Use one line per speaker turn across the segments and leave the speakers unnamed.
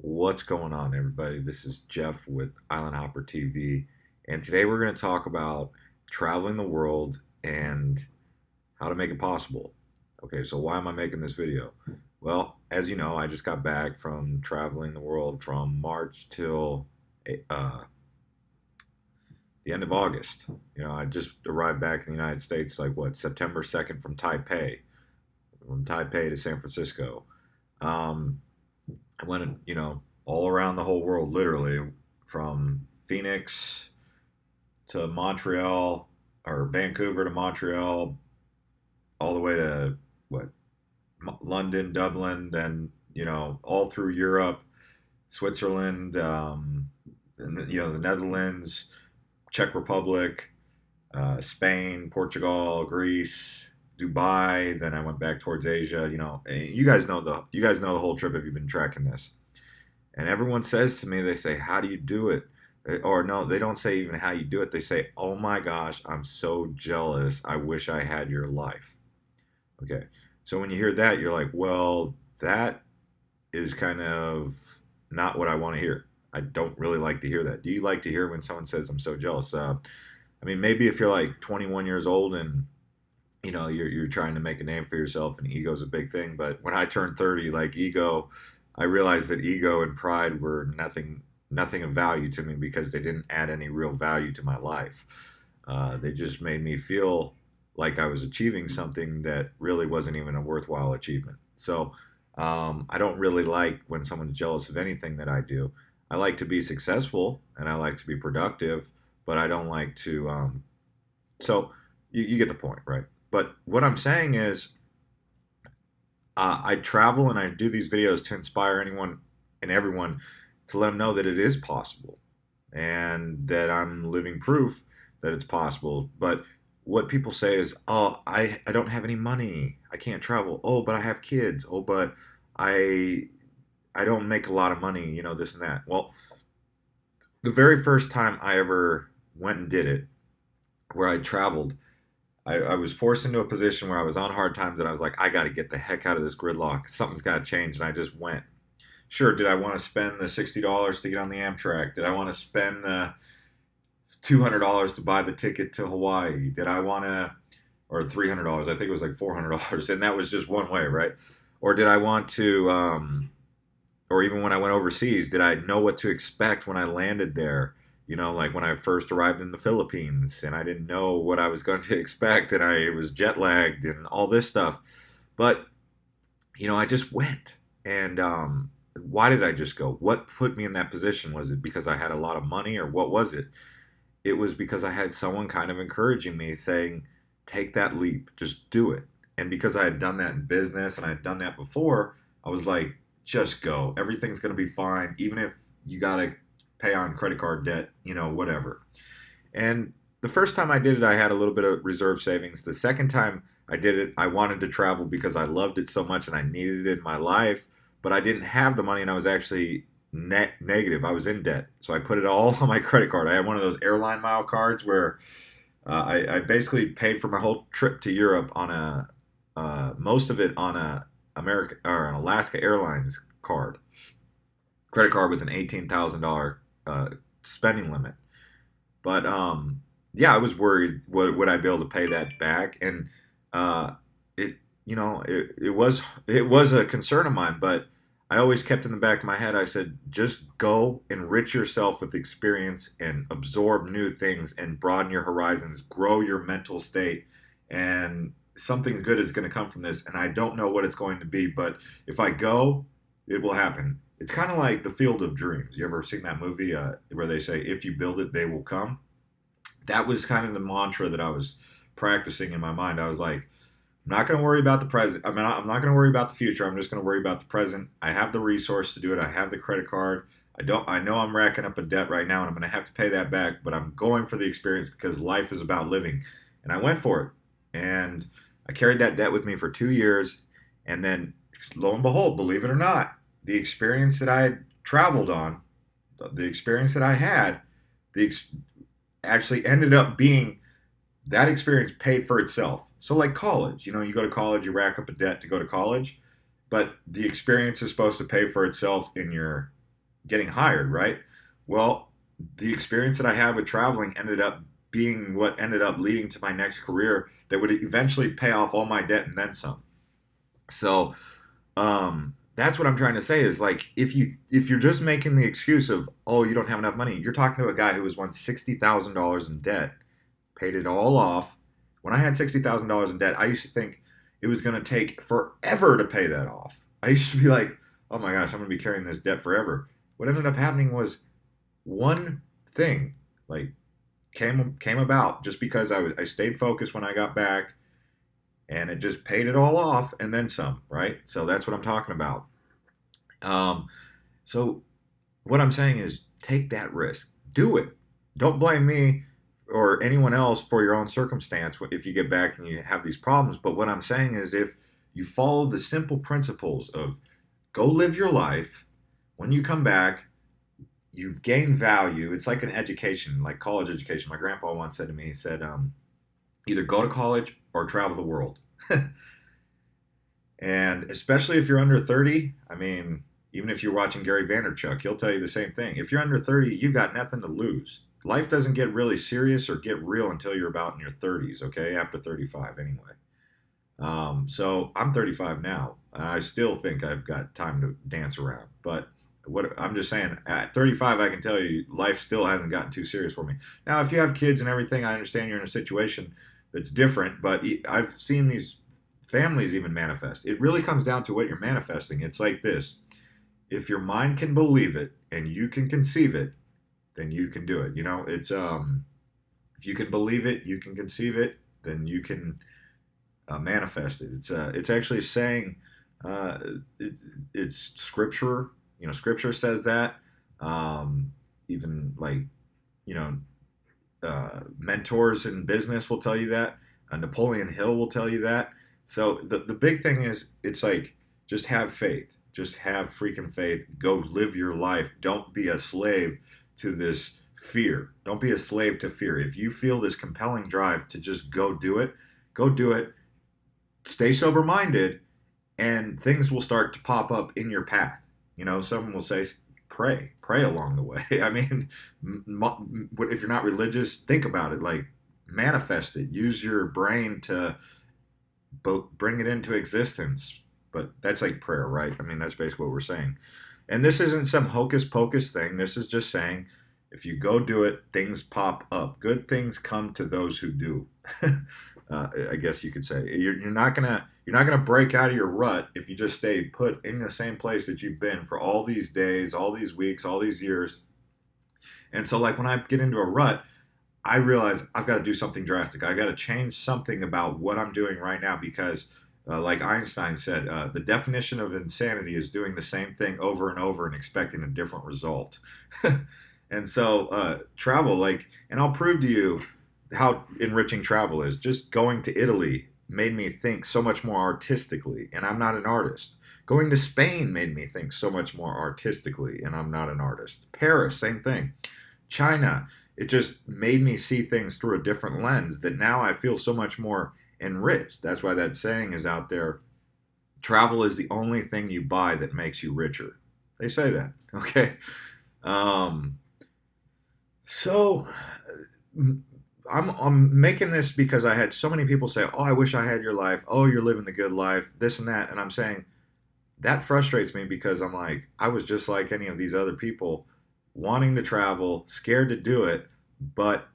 What's going on, everybody? This is Jeff with Island Hopper TV, and today we're going to talk about traveling the world and how to make it possible. Okay, so why am I making this video? Well, as you know, I just got back from traveling the world from March till uh, the end of August. I just arrived back in the United States, like what, September 2nd from Taipei to San Francisco. Um, I went, all around the whole world, literally, from Phoenix to Montreal or Vancouver to Montreal, all the way to what, London, Dublin, then all through Europe, Switzerland, and the Netherlands, Czech Republic, Spain, Portugal, Greece, Dubai. Then I went back towards Asia. And you guys know the whole trip if you've been tracking this. And everyone says to me, they say, "How do you do it?" Or no, they don't say even how you do it. They say, "Oh my gosh, I'm so jealous. I wish I had your life." Okay. So when you hear that, you're like, well, that is kind of not what I want to hear. I don't really like to hear that. Do you like to hear when someone says, "I'm so jealous"? I mean, maybe if you're like 21 years old and you're trying to make a name for yourself and ego's a big thing. But when I turned 30, like ego, I realized that ego and pride were nothing of value to me because they didn't add any real value to my life. They just made me feel like I was achieving something that really wasn't even a worthwhile achievement. So I don't really like when someone's jealous of anything that I do. I like to be successful and I like to be productive, but I don't like to. So you get the point, right? But what I'm saying is, I travel and I do these videos to inspire anyone and everyone to let them know that it is possible and that I'm living proof that it's possible. But what people say is, "Oh, I don't have any money. I can't travel. Oh, but I have kids. Oh, but I I don't make a lot of money, this and that." Well, the very first time I ever went and did it, where I traveled, I was forced into a position where I was on hard times and I was like, I got to get the heck out of this gridlock. Something's got to change. And I just went. Sure, did I want to spend the $60 to get on the Amtrak? Did I want to spend the $200 to buy the ticket to Hawaii? Did I want to, or $300? I think it was like $400. And that was just one way, right? Or did I want to, or even when I went overseas, did I know what to expect when I landed there? Like when I first arrived in the Philippines and I didn't know what I was going to expect and I was jet lagged and all this stuff. But, I just went. And why did I just go? What put me in that position? Was it because I had a lot of money or what was it? It was because I had someone kind of encouraging me saying, take that leap, just do it. And because I had done that in business and I had done that before, I was like, just go. Everything's going to be fine, even if you got to pay on credit card debt, whatever. And the first time I did it, I had a little bit of reserve savings. The second time I did it, I wanted to travel because I loved it so much and I needed it in my life, but I didn't have the money and I was actually negative. I was in debt. So I put it all on my credit card. I had one of those airline mile cards where I basically paid for my whole trip to Europe on most of it on a America or an Alaska Airlines credit card with an $18,000 spending limit. But yeah, I was worried would I be able to pay that back, and uh, it it was a concern of mine. But I always kept in the back of my head. I said, just go enrich yourself with experience and absorb new things and broaden your horizons, grow your mental state, and something good is going to come from this. And I don't know what it's going to be, but if I go, it will happen. It's kind of like the Field of Dreams. You ever seen that movie where they say, "If you build it, they will come"? That was kind of the mantra that I was practicing in my mind. I was like, I'm not going to worry about the present. I mean, I'm not going to worry about the future. I'm just going to worry about the present. I have the resource to do it. I have the credit card. I know I'm racking up a debt right now and I'm going to have to pay that back, but I'm going for the experience because life is about living. And I went for it. And I carried that debt with me for 2 years. And then lo and behold, believe it or not, the experience that I had traveled on, the experience that I had, the actually ended up being that experience paid for itself. So, like college, you go to college, you rack up a debt to go to college, but the experience is supposed to pay for itself in your getting hired, right? Well, the experience that I had with traveling ended up being what ended up leading to my next career that would eventually pay off all my debt and then some. So that's what I'm trying to say is like if you're just making the excuse of, oh, you don't have enough money, you're talking to a guy who was once $60,000 in debt, paid it all off. When I had $60,000 in debt, I used to think it was going to take forever to pay that off. I used to be like, oh my gosh, I'm going to be carrying this debt forever. What ended up happening was one thing like came about just because I stayed focused when I got back, and it just paid it all off and then some, right? So that's what I'm talking about. Um, so what I'm saying is take that risk, do it. Don't blame me or anyone else for your own circumstance if you get back and you have these problems. But what I'm saying is if you follow the simple principles of go live your life, when you come back, you've gained value. It's like an education, like college education. My grandpa once said to me, he said, either go to college or travel the world. And especially if you're under 30, I mean, even if you're watching Gary Vaynerchuk, he'll tell you the same thing. If you're under 30, you got nothing to lose. Life doesn't get really serious or get real until you're about in your 30s, okay? After 35, anyway. So I'm 35 now. I still think I've got time to dance around. But what I'm just saying, at 35, I can tell you life still hasn't gotten too serious for me. Now, if you have kids and everything, I understand you're in a situation that's different, but I've seen these families even manifest. It really comes down to what you're manifesting. It's like this: if your mind can believe it and you can conceive it, then you can do it. You know, it's if you can believe it, you can conceive it, then you can manifest it. It's actually saying uh, it, it's scripture. You know, scripture says that. Even like you know, mentors in business will tell you that. Napoleon Hill will tell you that. So the big thing is, it's like just have faith. Just have freaking faith. Go live your life. Don't be a slave to this fear. Don't be a slave to fear. If you feel this compelling drive to just go do it, go do it. Stay sober minded, and things will start to pop up in your path. You know, someone will say, pray along the way. I mean, if you're not religious, think about it. Like, manifest it. Use your brain to bring it into existence. But that's like prayer, right? I mean, that's basically what we're saying. And this isn't some hocus pocus thing. This is just saying if you go do it, things pop up. Good things come to those who do. I guess you could say you're not gonna break out of your rut if you just stay put in the same place that you've been for all these days, all these weeks, all these years. And so, like when I get into a rut, I realize I've got to do something drastic. I got to change something about what I'm doing right now because, like Einstein said, the definition of insanity is doing the same thing over and over and expecting a different result. And so, travel, like, and I'll prove to you how enriching travel is. Just going to Italy made me think so much more artistically, and I'm not an artist. Going to Spain made me think so much more artistically, and I'm not an artist. Paris, same thing. China, it just made me see things through a different lens that now I feel so much more enriched. That's why that saying is out there: travel is the only thing you buy that makes you richer. They say that, okay? Um, so I'm making this because I had so many people say, "Oh, I wish I had your life. Oh, you're living the good life. This and that." And I'm saying that frustrates me because I'm like, I was just like any of these other people, wanting to travel, scared to do it, but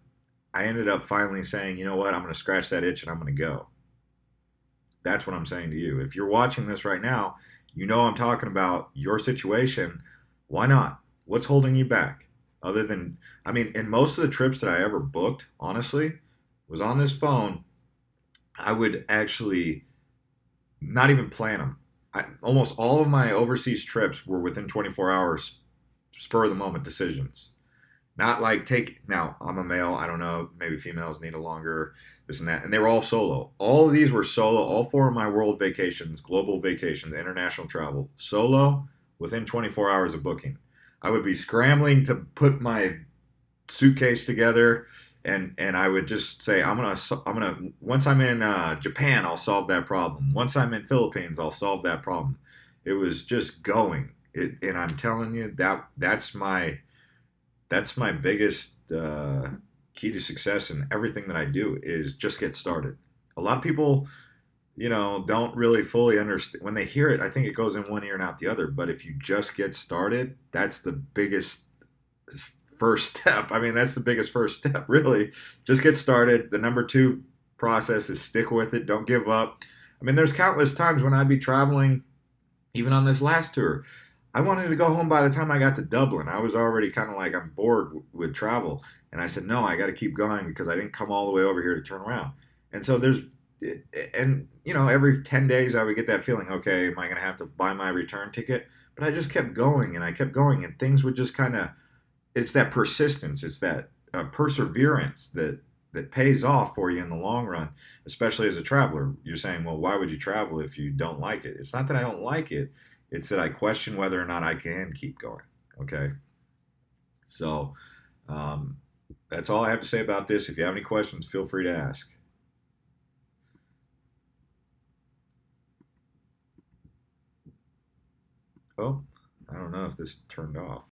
I ended up finally saying, you know what, I'm going to scratch that itch and I'm going to go. That's what I'm saying to you. If you're watching this right now, you know I'm talking about your situation. Why not? What's holding you back? Other than, I mean, in most of the trips that I ever booked, honestly, was on this phone. I would actually not even plan them. Almost all of my overseas trips were within 24 hours, spur of the moment decisions. Not like take now. I'm a male. I don't know. Maybe females need a longer this and that. And they were all solo. All of these were solo. All four of my world vacations, global vacations, international travel, solo within 24 hours of booking. I would be scrambling to put my suitcase together, and I would just say I'm gonna once I'm in Japan, I'll solve that problem. Once I'm in Philippines, I'll solve that problem. It was just going. And I'm telling you that that's my biggest key to success in everything that I do is just get started. A lot of people, don't really fully understand when they hear it. I think it goes in one ear and out the other. But if you just get started, that's the biggest first step. I mean, that's the biggest first step, really. Just get started. The number two process is stick with it. Don't give up. I mean, there's countless times when I'd be traveling, even on this last tour. I wanted to go home by the time I got to Dublin. I was already kind of like, I'm bored with travel. And I said, no, I got to keep going because I didn't come all the way over here to turn around. And so every 10 days I would get that feeling, okay, am I going to have to buy my return ticket? But I just kept going and I kept going, and things would just kind of, it's that persistence, it's that perseverance that pays off for you in the long run, especially as a traveler. You're saying, well, why would you travel if you don't like it? It's not that I don't like it, it's that I question whether or not I can keep going. Okay. So um, that's all I have to say about this. If you have any questions, feel free to ask. Oh, I don't know if this turned off.